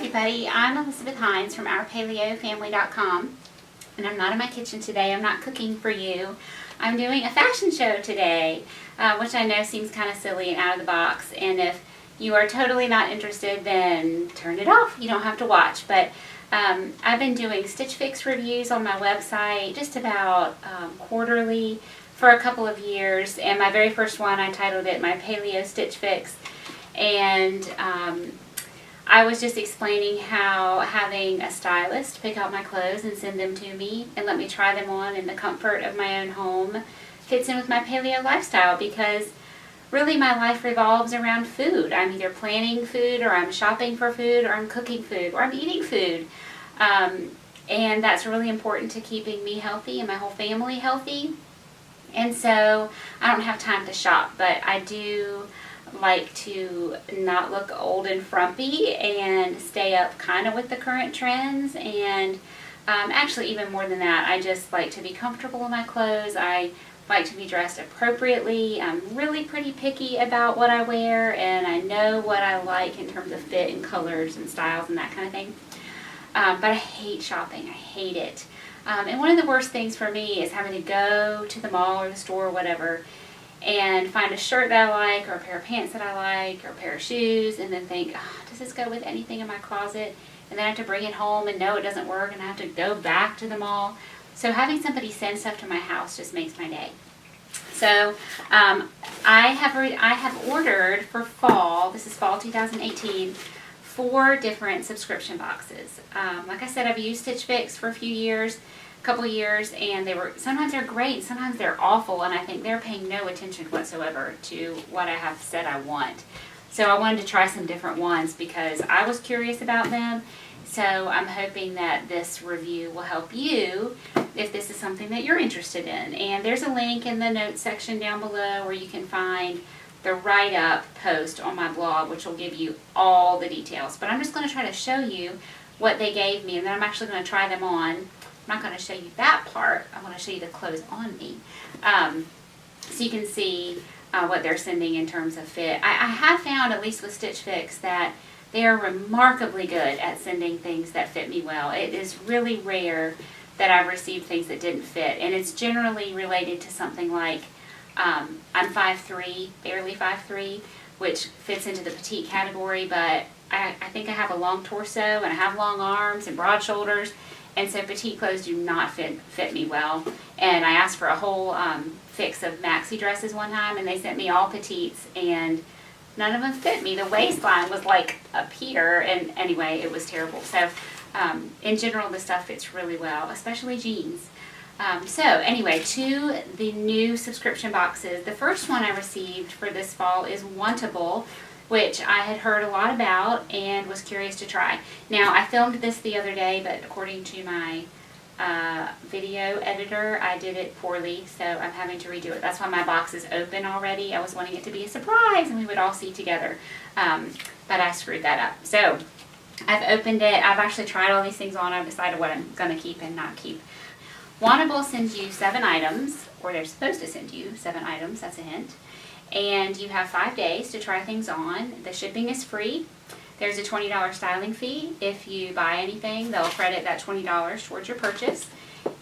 everybody, I'm Elizabeth Hines from OurPaleoFamily.com, and I'm not in my kitchen today. I'm not cooking for you. I'm doing a fashion show today, which I know seems kind of silly and out of the box, and if you are totally not interested, then turn it off. You don't have to watch, but I've been doing Stitch Fix reviews on my website just about quarterly for a couple of years, and my very first one, I titled it My Paleo Stitch Fix, and I was just explaining how having a stylist pick out my clothes and send them to me and let me try them on in the comfort of my own home fits in with my paleo lifestyle, because really my life revolves around food. I'm either planning food, or I'm shopping for food, or I'm cooking food, or I'm eating food. And that's really important to keeping me healthy and my whole family healthy. And so I don't have time to shop, but I do like to not look old and frumpy and stay up kind of with the current trends, and actually even more than that, I just like to be comfortable in my clothes. I like to be dressed appropriately. I'm really pretty picky about what I wear, and I know what I like in terms of fit and colors and styles and that kind of thing. But I hate shopping. I hate it. And one of the worst things for me is having to go to the mall or the store or whatever and find a shirt that I like, or a pair of pants that I like, or a pair of shoes, and then think, oh, does this go with anything in my closet? And then I have to bring it home and know it doesn't work, and I have to go back to the mall. So having somebody send stuff to my house just makes my day. So I have ordered for fall, this is fall 2018, 4 different subscription boxes. Like I said, I've used Stitch Fix for a few years, couple years, and sometimes they're great, sometimes they're awful, and I think they're paying no attention whatsoever to what I have said I want. So I wanted to try some different ones because I was curious about them. So I'm hoping that this review will help you if this is something that you're interested in. And there's a link in the notes section down below where you can find the write-up post on my blog, which will give you all the details. But I'm just going to try to show you what they gave me, and then I'm actually going to try them on. I'm not going to show you that part. I want to show you the clothes on me, so you can see what they're sending in terms of fit. I have found, at least with Stitch Fix, that they are remarkably good at sending things that fit me well. It is really rare that I've received things that didn't fit, and it's generally related to something like I'm 5'3", barely 5'3", which fits into the petite category, but I think I have a long torso, and I have long arms and broad shoulders, and so petite clothes do not fit me well. And I asked for a whole fix of maxi dresses one time, and they sent me all petites, and none of them fit me. The waistline was like a Peter, and anyway, it was terrible. So in general, the stuff fits really well, especially jeans. So anyway, to the new subscription boxes. The first one I received for this fall is Wantable, which I had heard a lot about and was curious to try. Now, I filmed this the other day, but according to my video editor, I did it poorly, so I'm having to redo it. That's why my box is open already. I was wanting it to be a surprise and we would all see together, but I screwed that up. So I've opened it. I've actually tried all these things on. I've decided what I'm going to keep and not keep. Wantable sends you 7 items, or they're supposed to send you 7 items, that's a hint. And you have 5 days to try things on. The shipping is free. There's a $20 styling fee. If you buy anything, they'll credit that $20 towards your purchase.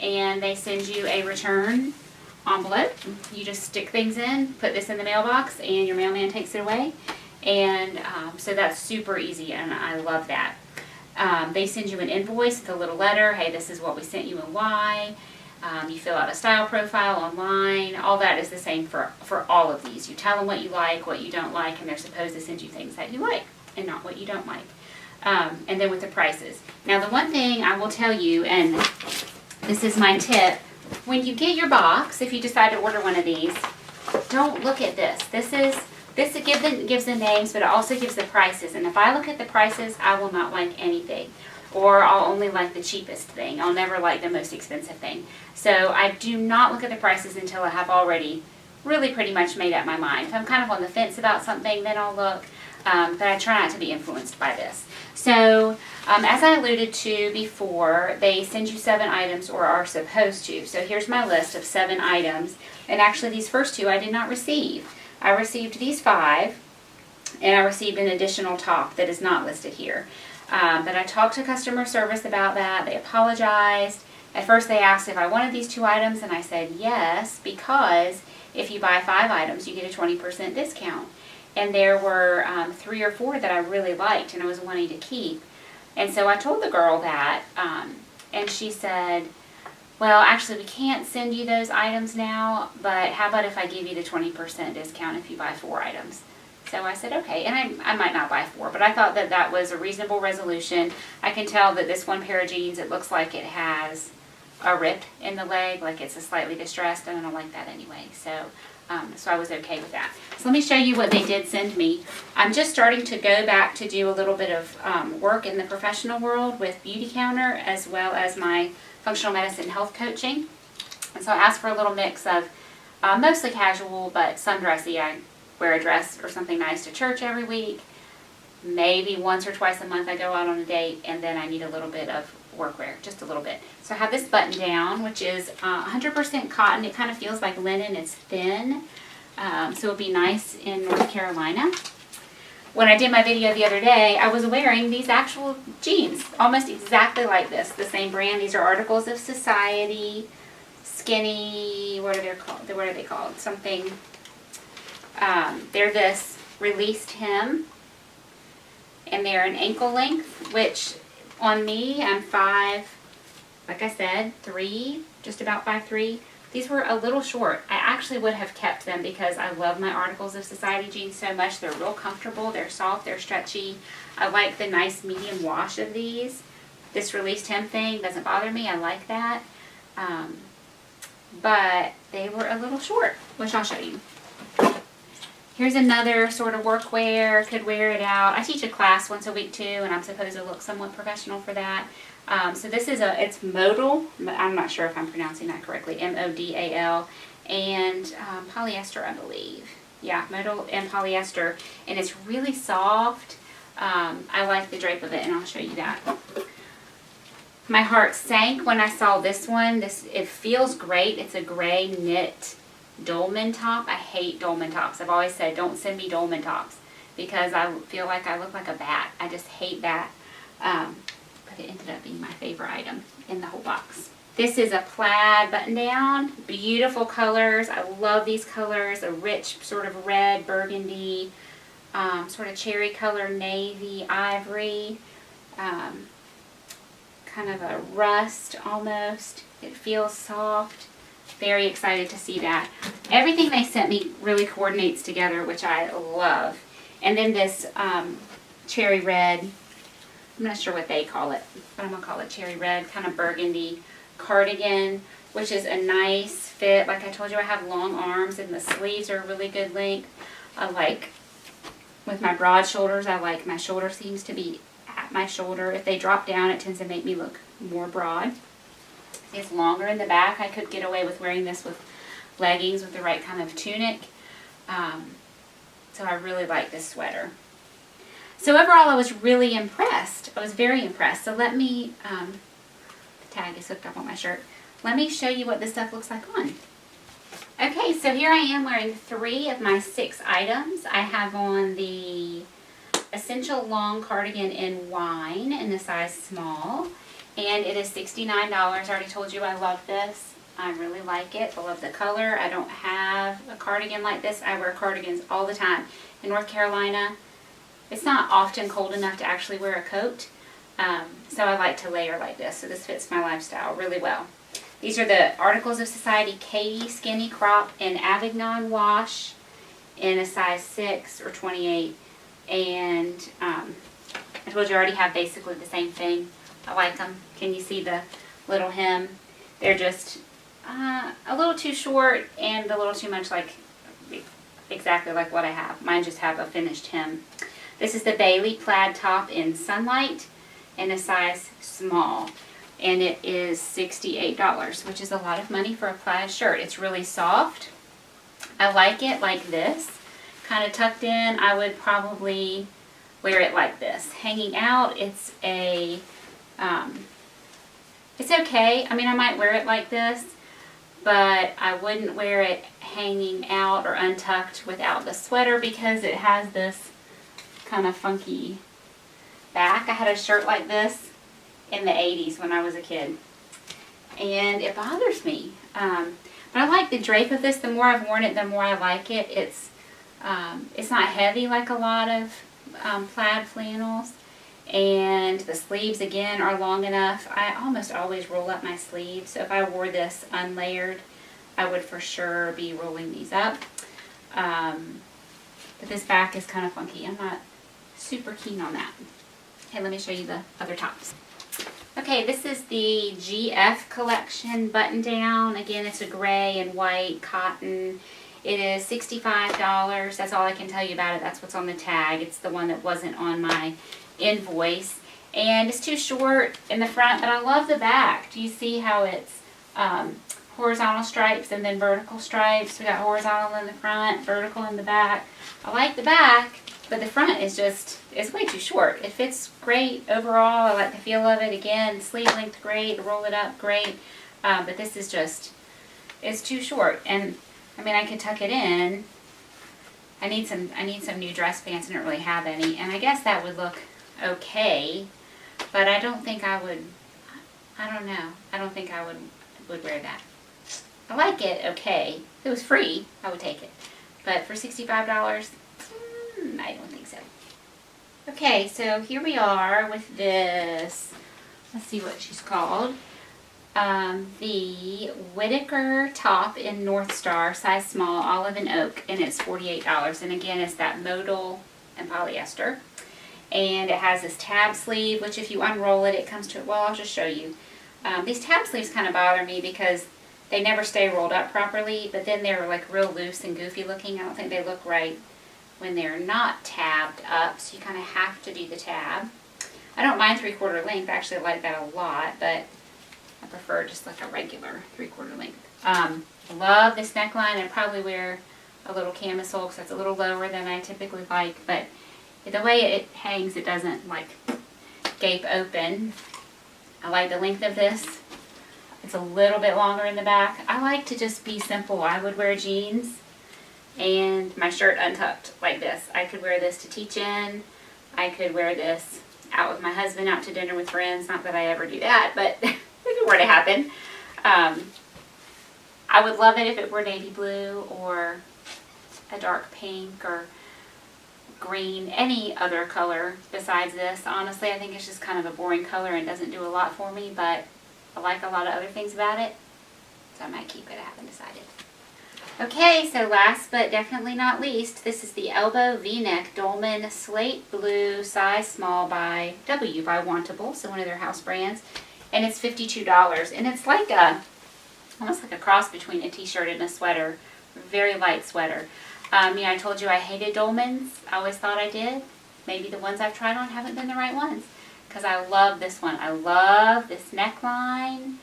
And they send you a return envelope. You just stick things in, put this in the mailbox, and your mailman takes it away. And so that's super easy, and I love that. They send you an invoice with a little letter. Hey, this is what we sent you and why. You fill out a style profile online. All that is the same for all of these. You tell them what you like, what you don't like, and they're supposed to send you things that you like and not what you don't like. And then with the prices. Now, the one thing I will tell you, and this is my tip, when you get your box, if you decide to order one of these, don't look at this. This gives the names, but it also gives the prices. And if I look at the prices, I will not like anything. Or I'll only like the cheapest thing. I'll never like the most expensive thing. So I do not look at the prices until I have already really pretty much made up my mind. If I'm kind of on the fence about something, then I'll look. But I try not to be influenced by this. So as I alluded to before, they send you 7 items, or are supposed to. So here's my list of 7 items. And actually these first 2 I did not receive. I received these 5, and I received an additional top that is not listed here. But I talked to customer service about that. They apologized. At first they asked if I wanted these 2 items, and I said yes, because if you buy 5 items, you get a 20% discount. And there were 3 or 4 that I really liked and I was wanting to keep. And so I told the girl that, and she said, well, actually we can't send you those items now, but how about if I give you the 20% discount if you buy 4 items? So I said, okay, and I might not buy 4, but I thought that that was a reasonable resolution. I can tell that this one pair of jeans, it looks like it has a rip in the leg, like it's a slightly distressed, and I don't like that anyway. So I was okay with that. So let me show you what they did send me. I'm just starting to go back to do a little bit of work in the professional world with Beauty Counter, as well as my functional medicine health coaching. And so I asked for a little mix of mostly casual, but some dressy. I wear a dress or something nice to church every week. Maybe once or twice a month I go out on a date, and then I need a little bit of workwear, just a little bit. So I have this button down, which is 100% cotton. It kind of feels like linen. It's thin, so it'll be nice in North Carolina. When I did my video the other day, I was wearing these actual jeans, almost exactly like this, the same brand. These are Articles of Society, skinny, what are they called? Something, they're this released hem, and they're an ankle length, which on me, I'm 5, like I said, 3, just about 5'3". These were a little short. I actually would have kept them because I love my Articles of Society jeans so much. They're real comfortable, they're soft, they're stretchy. I like the nice medium wash of these. This released hem thing doesn't bother me, I like that. But they were a little short, which I'll show you. Here's another sort of workwear, could wear it out. I teach a class once a week too, and I'm supposed to look somewhat professional for that. So this is it's modal, I'm not sure if I'm pronouncing that correctly, M-O-D-A-L, and polyester, I believe. Yeah, modal and polyester, and it's really soft. I like the drape of it, and I'll show you that. My heart sank when I saw this one. It feels great. It's a gray knit dolman top. I hate dolman tops. I've always said don't send me dolman tops because I feel like I look like a bat. I just hate that. But it ended up being my favorite item in the whole box. This is a plaid button down. Beautiful colors. I love these colors. A rich sort of red, burgundy, sort of cherry color, navy, ivory, kind of a rust almost. It feels soft. Very excited to see that. Everything they sent me really coordinates together, which I love. And then this cherry red, I'm not sure what they call it, but I'm going to call it cherry red, kind of burgundy cardigan, which is a nice fit. Like I told you, I have long arms and the sleeves are a really good length. I like, with my broad shoulders, I like my shoulder seams to be at my shoulder. If they drop down, it tends to make me look more broad. It's longer in the back. I could get away with wearing this with leggings with the right kind of tunic. So I really like this sweater. So overall, I was really impressed. I was very impressed. So let me, the tag is hooked up on my shirt. Let me show you what this stuff looks like on. Okay, so here I am wearing 3 of my 6 items. I have on the Essential Long Cardigan in Wine in the size small. And it is $69. I already told you I love this. I really like it. I love the color. I don't have a cardigan like this. I wear cardigans all the time. In North Carolina, it's not often cold enough to actually wear a coat. So I like to layer like this. So this fits my lifestyle really well. These are the Articles of Society Katie Skinny Crop in Avignon Wash in a size 6 or 28. And I told you I already have basically the same thing. I like them. Can you see the little hem? They're just a little too short and a little too much like exactly like what I have. Mine just have a finished hem. This is the Bailey plaid top in Sunlight in a size small. And it is $68, which is a lot of money for a plaid shirt. It's really soft. I like it like this. Kind of tucked in. I would probably wear it like this. Hanging out, it's a... it's okay. I mean, I might wear it like this, but I wouldn't wear it hanging out or untucked without the sweater because it has this kind of funky back. I had a shirt like this in the 80s when I was a kid, and it bothers me. But I like the drape of this. The more I've worn it, the more I like it. It's not heavy like a lot of plaid flannels. And the sleeves, again, are long enough. I almost always roll up my sleeves. So if I wore this unlayered, I would for sure be rolling these up. But this back is kind of funky. I'm not super keen on that. Okay, let me show you the other tops. Okay, this is the GF collection button down. Again, it's a gray and white cotton. It is $65. That's all I can tell you about it. That's what's on the tag. It's the one that wasn't on my invoice. And it's too short in the front, but I love the back. Do you see how it's horizontal stripes and then vertical stripes? We got horizontal in the front, vertical in the back. I like the back, but the front is just, it's way too short. It fits great overall. I like the feel of it. Again, sleeve length great, roll it up great. But this is just, it's too short. And I mean, I could tuck it in. I need some new dress pants. I don't really have any. And I guess that would look okay, but I don't think I would, I don't know. I don't think I would wear that. I like it okay. If it was free, I would take it. But for $65, I don't think so. Okay, so here we are with this, let's see what she's called. The Whitaker top in North Star, size small, olive and oak, and it's $48. And again, it's that modal and polyester. And it has this tab sleeve, which if you unroll it, it comes to, well, I'll just show you. These tab sleeves kind of bother me because they never stay rolled up properly, but then they're like real loose and goofy looking. I don't think they look right when they're not tabbed up, so you kind of have to do the tab. I don't mind 3/4 length. Actually, I like that a lot, but I prefer just like a regular 3/4 length. I love this neckline. I'd probably wear a little camisole because it's a little lower than I typically like, but the way it hangs, it doesn't like gape open. I like the length of this. It's a little bit longer in the back. I like to just be simple. I would wear jeans and my shirt untucked like this. I could wear this to teach in. I could wear this out with my husband, out to dinner with friends. Not that I ever do that, but if it were to happen. I would love it if it were navy blue or a dark pink or green, any other color besides this. Honestly, I think it's just kind of a boring color and doesn't do a lot for me, but I like a lot of other things about it, so I might keep it. I haven't decided. Okay, so last but definitely not least, this is the Elbow V-neck Dolman Slate Blue, size small by Wantable, so one of their house brands, and it's $52. And it's like a, almost like a cross between a t-shirt and a sweater, very light sweater. I told you I hated Dolmans. I always thought I did. Maybe the ones I've tried on haven't been the right ones, because I love this one. I love this neckline.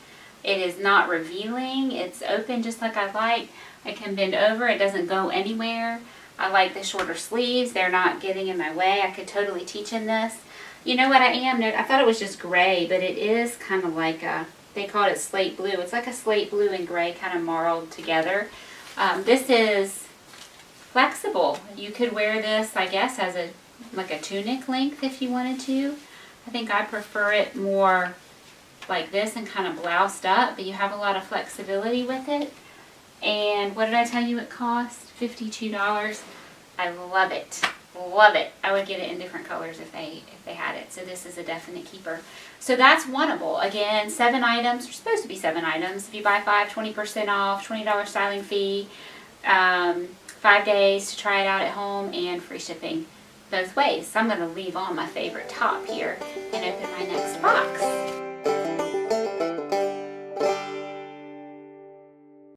It is not revealing. It's open just like I like. I can bend over. It doesn't go anywhere. I like the shorter sleeves. They're not getting in my way. I could totally teach in this. You know what I am? I thought it was just gray, but it is kind of like a, they call it slate blue. It's like a slate blue and gray kind of marled together. This is flexible. You could wear this, I guess, as a like a tunic length if you wanted to. I think I prefer it more like this and kind of bloused up, but you have a lot of flexibility with it. And what did I tell you it cost? $52. I love it. Love it. I would get it in different colors if they had it. So this is a definite keeper. So that's Wantable. Again, 7 items. There's supposed to be 7 items. If you buy 5, 20% off, $20 styling fee, 5 days to try it out at home, and free shipping both ways. So I'm going to leave on my favorite top here and open my next box.